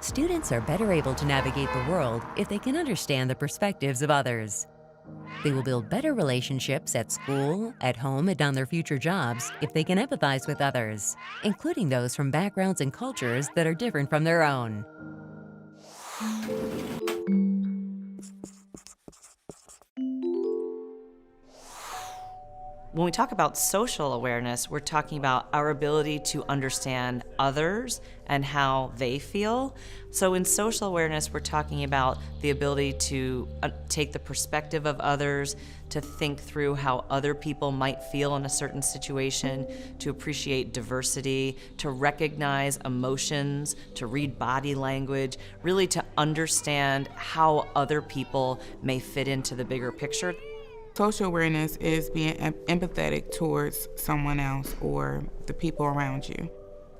Students are better able to navigate the world if they can understand the perspectives of others. They will build better relationships at school, at home, and on their future jobs if they can empathize with others, including those from backgrounds and cultures that are different from their own. When we talk about social awareness, we're talking about our ability to understand others and how they feel. So in social awareness, we're talking about the ability to take the perspective of others, to think through how other people might feel in a certain situation, to appreciate diversity, to recognize emotions, to read body language, really to understand how other people may fit into the bigger picture. Social awareness is being empathetic towards someone else or the people around you.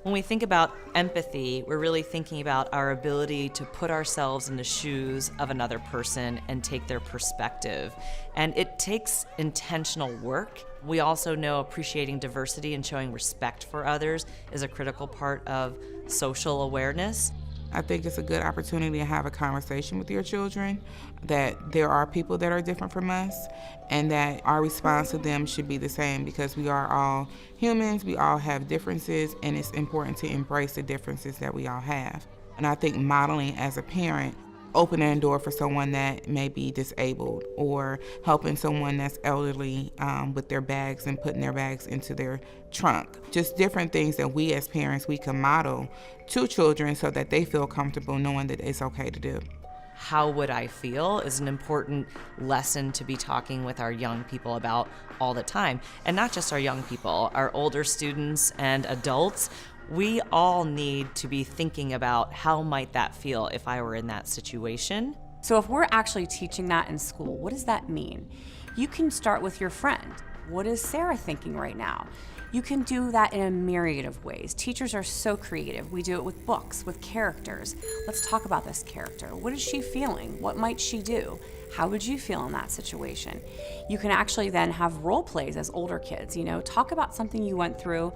When we think about empathy, we're really thinking about our ability to put ourselves in the shoes of another person and take their perspective. And it takes intentional work. We also know appreciating diversity and showing respect for others is a critical part of social awareness. I think it's a good opportunity to have a conversation with your children, that there are people that are different from us, and that our response to them should be the same, because we are all humans, we all have differences, and it's important to embrace the differences that we all have. And I think modeling as a parent, opening a door for someone that may be disabled, or helping someone that's elderly with their bags and putting their bags into their trunk. Just different things that we as parents, we can model to children so that they feel comfortable knowing that it's okay to do. How would I feel is an important lesson to be talking with our young people about all the time. And not just our young people, our older students and adults. We all need to be thinking about how might that feel if I were in that situation. So if we're actually teaching that in school, what does that mean? You can start with your friend. What is Sarah thinking right now? You can do that in a myriad of ways. Teachers are so creative. We do it with books, with characters. Let's talk about this character. What is she feeling? What might she do? How would you feel in that situation? You can actually then have role plays as older kids, talk about something you went through.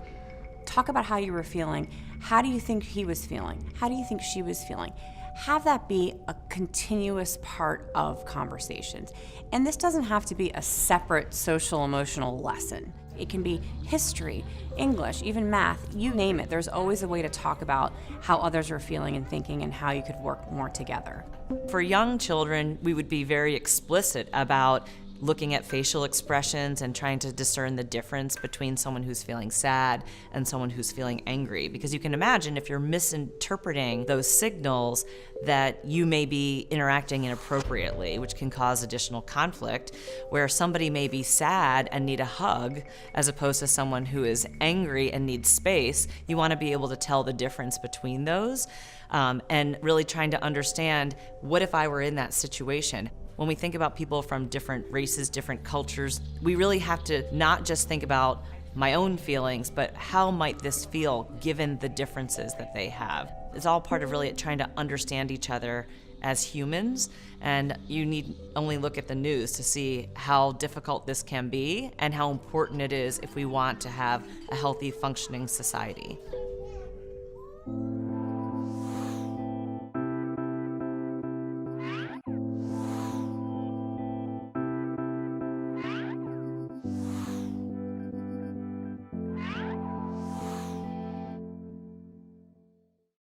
Talk about how you were feeling. How do you think he was feeling? How do you think she was feeling? Have that be a continuous part of conversations. And this doesn't have to be a separate social emotional lesson. It can be history, English, even math, you name it. There's always a way to talk about how others are feeling and thinking and how you could work more together. For young children, we would be very explicit about looking at facial expressions and trying to discern the difference between someone who's feeling sad and someone who's feeling angry. Because you can imagine if you're misinterpreting those signals that you may be interacting inappropriately, which can cause additional conflict, where somebody may be sad and need a hug as opposed to someone who is angry and needs space. You want to be able to tell the difference between those and really trying to understand, what if I were in that situation? When we think about people from different races, different cultures, we really have to not just think about my own feelings, but how might this feel given the differences that they have. It's all part of really trying to understand each other as humans, and you need only look at the news to see how difficult this can be and how important it is if we want to have a healthy, functioning society.